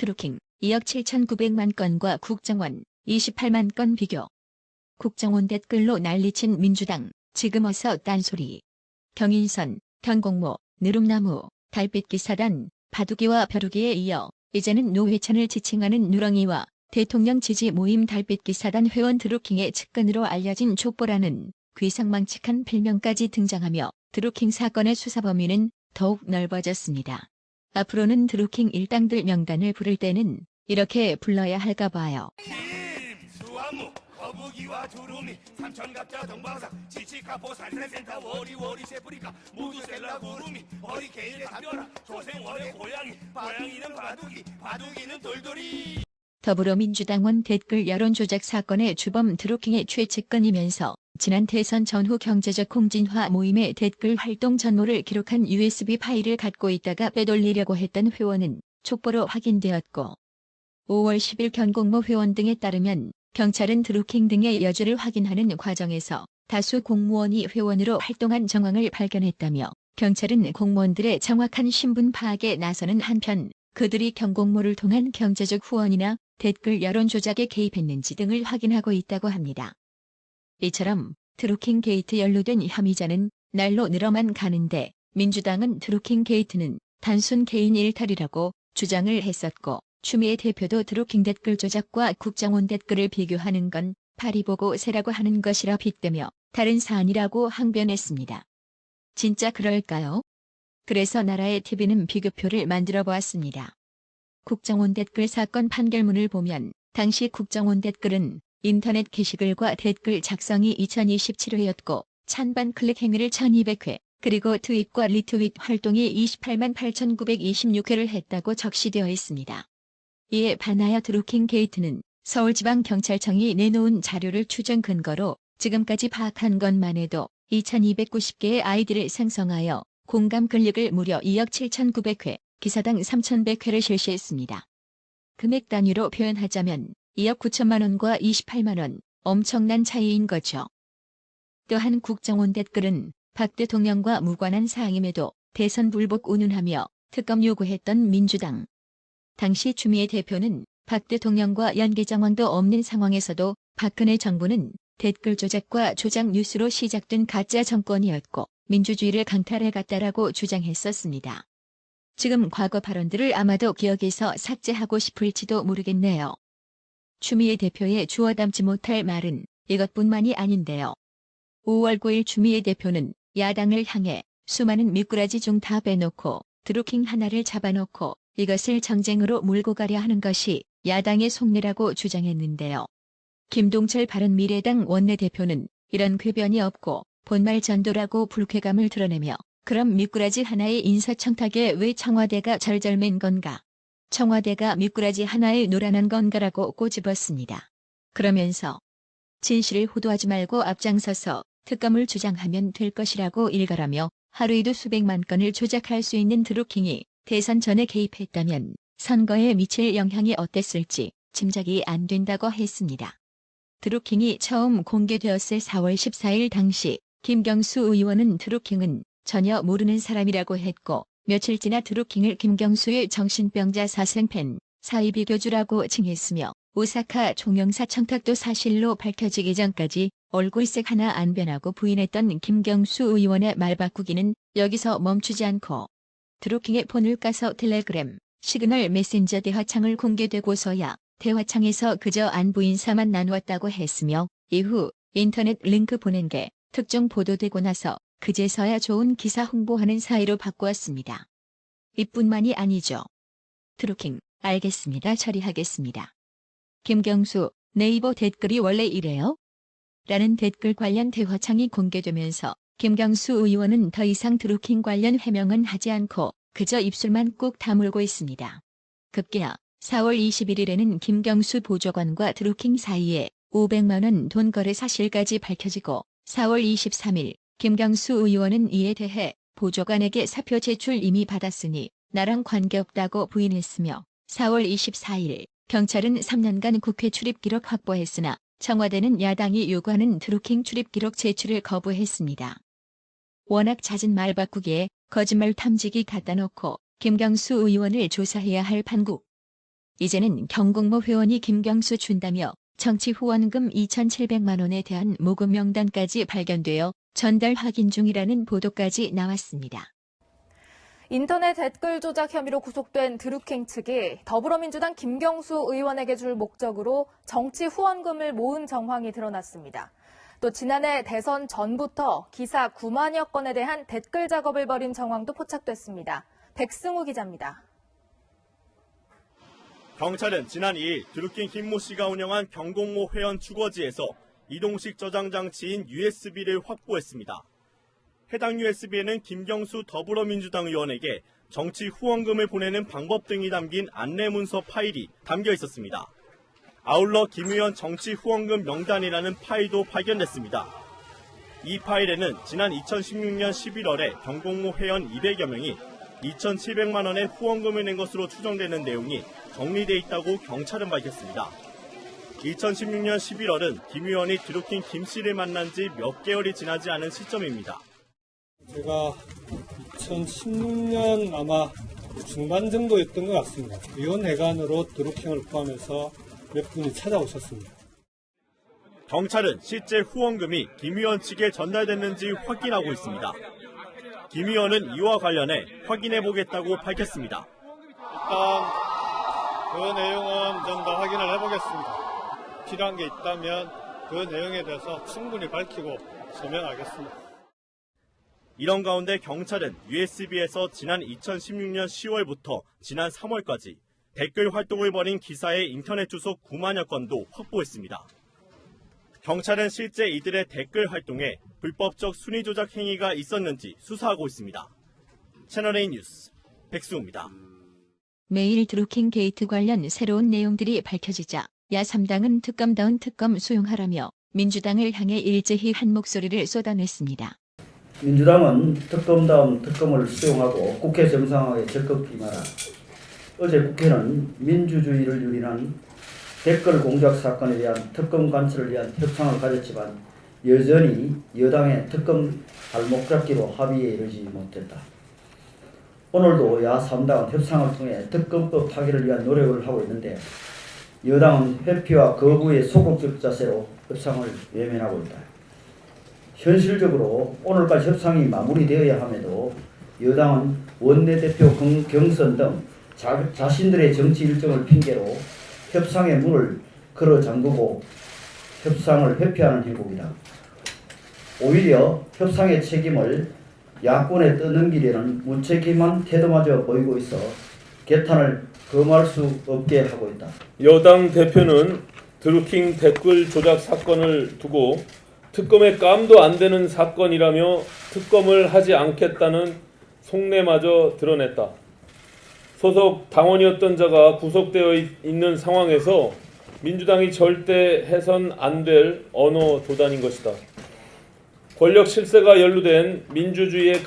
드루킹 2억 7,900만 건과 국정원 28만 건 비교. 국정원 댓글로 난리친 민주당, 지금 어서 딴소리. 경인선, 경공모, 느릅나무, 달빛 기사단, 바둑이와 벼루기에 이어 이제는 노회찬을 지칭하는 누렁이와 대통령 지지 모임 달빛 기사단 회원 드루킹의 측근으로 알려진 족보라는 귀상망측한 필명까지 등장하며 드루킹 사건의 수사 범위는 더욱 넓어졌습니다. 앞으로는 드루킹 일당들 명단을 부를 때는 이렇게 불러야 할까 봐요. 수화무, 거북이와 두루미, 삼천갑자 동방상, 지치카포 산센센터 워리워리 셰프리카, 무두셀라 구루미, 허리케인에 담벼라, 조생월의 고양이, 고양이는 바둑이, 바둑이는 돌돌이. 더불어민주당원 댓글 여론조작 사건의 주범 드루킹의 최측근이면서 지난 대선 전후 경제적 홍진화 모임의 댓글 활동 전모를 기록한 USB 파일을 갖고 있다가 빼돌리려고 했던 회원은 촉보로 확인되었고 5월 10일 경공모 회원 등에 따르면 경찰은 드루킹 등의 여주를 확인하는 과정에서 다수 공무원이 회원으로 활동한 정황을 발견했다며 경찰은 공무원들의 정확한 신분 파악에 나서는 한편 그들이 경공모를 통한 경제적 후원이나 댓글 여론 조작에 개입했는지 등을 확인하고 있다고 합니다. 이처럼 드루킹 게이트 연루된 혐의자는 날로 늘어만 가는데 민주당은 드루킹 게이트는 단순 개인 일탈이라고 주장을 했었고 추미애 대표도 드루킹 댓글 조작과 국정원 댓글을 비교하는 건 파리 보고 세라고 하는 것이라 빗대며 다른 사안이라고 항변했습니다. 진짜 그럴까요? 그래서 나라의 TV는 비교표를 만들어 보았습니다. 국정원 댓글 사건 판결문을 보면 당시 국정원 댓글은 인터넷 게시글과 댓글 작성이 2027회였고 찬반 클릭 행위를 1200회, 그리고 트윗과 리트윗 활동이 28만 8,926회를 했다고 적시되어 있습니다. 이에 반하여 드루킹 게이트는 서울지방경찰청이 내놓은 자료를 추정 근거로 지금까지 파악한 것만 해도 2290개의 아이디를 생성하여 공감 클릭을 무려 2억 7,900회, 기사당 3,100회를 실시했습니다. 금액 단위로 표현하자면 2억 9천만 원과 28만 원, 엄청난 차이인 거죠. 또한 국정원 댓글은 박 대통령과 무관한 사항임에도 대선 불복 운운하며 특검 요구했던 민주당. 당시 추미애 대표는 박 대통령과 연계 정황도 없는 상황에서도 박근혜 정부는 댓글 조작과 조작 뉴스로 시작된 가짜 정권이었고 민주주의를 강탈해갔다라고 주장했었습니다. 지금 과거 발언들을 아마도 기억에서 삭제하고 싶을지도 모르겠네요. 추미애 대표의 주워 담지 못할 말은 이것뿐만이 아닌데요. 5월 9일 추미애 대표는 야당을 향해 수많은 미꾸라지 중 다 빼놓고 드루킹 하나를 잡아놓고 이것을 정쟁으로 몰고 가려 하는 것이 야당의 속내라고 주장했는데요. 김동철 바른미래당 원내대표는 이런 궤변이 없고 본말 전도라고 불쾌감을 드러내며 그럼 미꾸라지 하나의 인사청탁에 왜 청와대가 절절맨 건가? 청와대가 미꾸라지 하나에 노란한 건가라고 꼬집었습니다. 그러면서 진실을 호도하지 말고 앞장서서 특검을 주장하면 될 것이라고 일갈하며 하루에도 수백만 건을 조작할 수 있는 드루킹이 대선 전에 개입했다면 선거에 미칠 영향이 어땠을지 짐작이 안 된다고 했습니다. 드루킹이 처음 공개되었을 4월 14일 당시 김경수 의원은 드루킹은 전혀 모르는 사람이라고 했고 며칠 지나 드루킹을 김경수의 정신병자 사생팬, 사이비교주라고 칭했으며 오사카 총영사 청탁도 사실로 밝혀지기 전까지 얼굴색 하나 안 변하고 부인했던 김경수 의원의 말 바꾸기는 여기서 멈추지 않고 드루킹의 폰을 까서 텔레그램, 시그널 메신저 대화창을 공개되고서야 대화창에서 그저 안부 인사만 나누었다고 했으며 이후 인터넷 링크 보낸 게 특정 보도되고 나서 그제서야 좋은 기사 홍보하는 사이로 바꾸었습니다. 이뿐만이 아니죠. 드루킹, 알겠습니다. 처리하겠습니다. 김경수, 네이버 댓글이 원래 이래요? 라는 댓글 관련 대화창이 공개되면서 김경수 의원은 더 이상 드루킹 관련 해명은 하지 않고 그저 입술만 꾹 다물고 있습니다. 급기야 4월 21일에는 김경수 보좌관과 드루킹 사이에 500만 원 돈 거래 사실까지 밝혀지고 4월 23일 김경수 의원은 이에 대해 보좌관에게 사표 제출 이미 받았으니 나랑 관계없다고 부인했으며 4월 24일 경찰은 3년간 국회 출입 기록 확보했으나 청와대는 야당이 요구하는 드루킹 출입 기록 제출을 거부했습니다. 워낙 잦은 말 바꾸기에 거짓말 탐지기 갖다 놓고 김경수 의원을 조사해야 할 판국. 이제는 경공모 회원이 김경수 준다며 정치 후원금 2,700만 원에 대한 모금 명단까지 발견되어 전달 확인 중이라는 보도까지 나왔습니다. 인터넷 댓글 조작 혐의로 구속된 드루킹 측이 더불어민주당 김경수 의원에게 줄 목적으로 정치 후원금을 모은 정황이 드러났습니다. 또 지난해 대선 전부터 기사 9만여 건에 대한 댓글 작업을 벌인 정황도 포착됐습니다. 백승우 기자입니다. 경찰은 지난 2일 드루킹 김모 씨가 운영한 경공모 회원 주거지에서 이동식 저장 장치인 USB를 확보했습니다. 해당 USB에는 김경수 더불어민주당 의원에게 정치 후원금을 보내는 방법 등이 담긴 안내문서 파일이 담겨 있었습니다. 아울러 김 의원 정치 후원금 명단이라는 파일도 발견됐습니다. 이 파일에는 지난 2016년 11월에 경공모 회원 200여 명이 2,700만 원의 후원금을 낸 것으로 추정되는 내용이 정리돼 있다고 경찰은 밝혔습니다. 2016년 11월은 김 의원이 드루킹 김 씨를 만난 지 몇 개월이 지나지 않은 시점입니다. 제가 2016년 아마 중반 정도였던 것 같습니다. 위원회관으로 드루킹을 포함해서 몇 분이 찾아오셨습니다. 경찰은 실제 후원금이 김 의원 측에 전달됐는지 확인하고 있습니다. 김 의원은 이와 관련해 확인해보겠다고 밝혔습니다. 일단 그 내용은 좀 더 확인을 해보겠습니다. 필요한 게 있다면 그 내용에 대해서 충분히 밝히고 서명하겠습니다. 이런 가운데 경찰은 USB에서 지난 2016년 10월부터 지난 3월까지 댓글 활동을 벌인 기사의 인터넷 주소 9만여 건도 확보했습니다. 경찰은 실제 이들의 댓글 활동에 불법적 순위 조작 행위가 있었는지 수사하고 있습니다. 채널A 뉴스 백수호입니다. 매일 드루킹 게이트 관련 새로운 내용들이 밝혀지자 야3당은 특검다운 특검 수용하라며 민주당을 향해 일제히 한 목소리를 쏟아냈습니다. 민주당은 특검다운 특검을 수용하고 국회 정상화에 적극 임하라. 어제 국회는 민주주의를 유린한 댓글 공작 사건에 대한 특검 관철을 위한 협상을 가졌지만 여전히 여당의 특검 발목 잡기로 합의에 이르지 못했다. 오늘도 야3당은 협상을 통해 특검법 타결을 위한 노력을 하고 있는데 여당은 회피와 거부의 소극적 자세로 협상을 외면하고 있다. 현실적으로 오늘까지 협상이 마무리되어야 함에도 여당은 원내대표 경선 등 자신들의 정치 일정을 핑계로 협상의 문을 걸어 잠그고 협상을 회피하는 행동이다. 오히려 협상의 책임을 야권에 떠넘기려는 무책임한 태도마저 보이고 있어 개탄을 금할 수 없게 하고 있다. 여당 대표는 드루킹 댓글 조작 사건을 두고 특검에 깜도 안 되는 사건이라며 특검을 하지 않겠다는 속내마저 드러냈다. 소속 당원이었던 자가 구속되어 있는 상황에서 민주당이 절대 해선 안 될 언어 도단인 것이다. 권력 실세가 연루된 민주주의의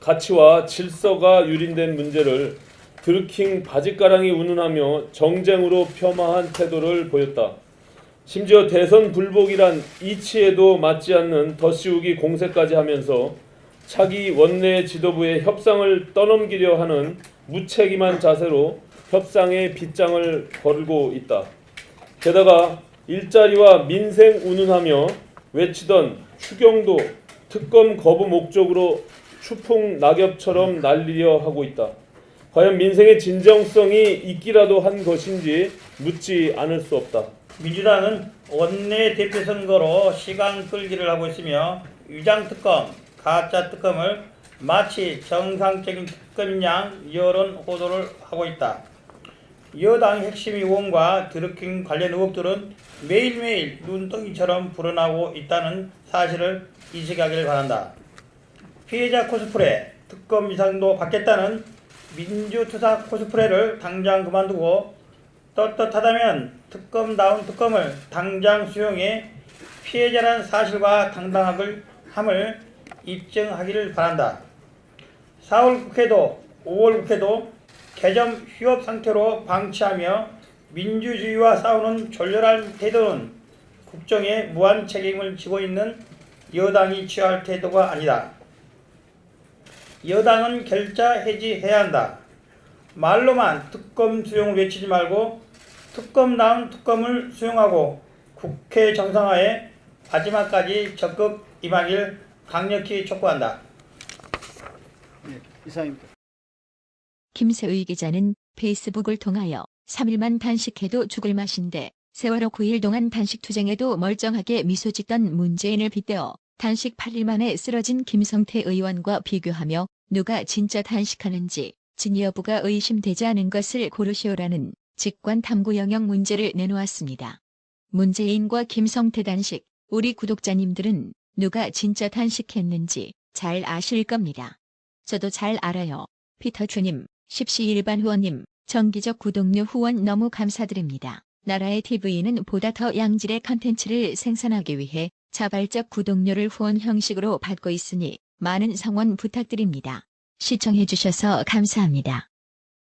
가치와 질서가 유린된 문제를 드루킹 바짓가랑이 운운하며 정쟁으로 폄하한 태도를 보였다. 심지어 대선 불복이란 이치에도 맞지 않는 덧씌우기 공세까지 하면서 차기 원내 지도부의 협상을 떠넘기려 하는 무책임한 자세로 협상의 빗장을 걸고 있다. 게다가 일자리와 민생 운운하며 외치던 추경도 특검 거부 목적으로 추풍 낙엽처럼 날리려 하고 있다. 과연 민생의 진정성이 있기라도 한 것인지 묻지 않을 수 없다. 민주당은 원내대표 선거로 시간 끌기를 하고 있으며 위장특검, 가짜특검을 마치 정상적인 특검인 양 여론 호도를 하고 있다. 여당 핵심 의원과 드루킹 관련 의혹들은 매일매일 눈덩이처럼 불어나고 있다는 사실을 인식하기를 바란다. 피해자 코스프레, 특검 이상도 받겠다는 민주투사 코스프레를 당장 그만두고 떳떳하다면 특검다운 특검을 당장 수용해 피해자란 사실과 당당함을 입증하기를 바란다. 4월 국회도 5월 국회도 개점 휴업 상태로 방치하며 민주주의와 싸우는 졸렬한 태도는 국정에 무한 책임을 지고 있는 여당이 취할 태도가 아니다. 여당은 결자 해지해야 한다. 말로만 특검 수용을 외치지 말고 특검다운 특검을 수용하고 국회 정상화에 마지막까지 적극 임하길 강력히 촉구한다. 이상입니다. 김세의 기자는 페이스북을 통하여 3일만 단식해도 죽을 맛인데 세월호 9일 동안 단식 투쟁에도 멀쩡하게 미소 짓던 문재인을 빗대어 단식 8일 만에 쓰러진 김성태 의원과 비교하며 누가 진짜 단식하는지 진위 여부가 의심되지 않은 것을 고르시오라는 직관 탐구 영역 문제를 내놓았습니다. 문재인과 김성태 단식, 우리 구독자님들은 누가 진짜 단식했는지 잘 아실 겁니다. 저도 잘 알아요. 피터주님, 십시일반 후원님, 정기적 구독료 후원 너무 감사드립니다. 나라의 TV는 보다 더 양질의 컨텐츠를 생산하기 위해 자발적 구독료를 후원 형식으로 받고 있으니 많은 성원 부탁드립니다. 시청해주셔서 감사합니다.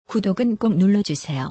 구독은 꼭 눌러주세요.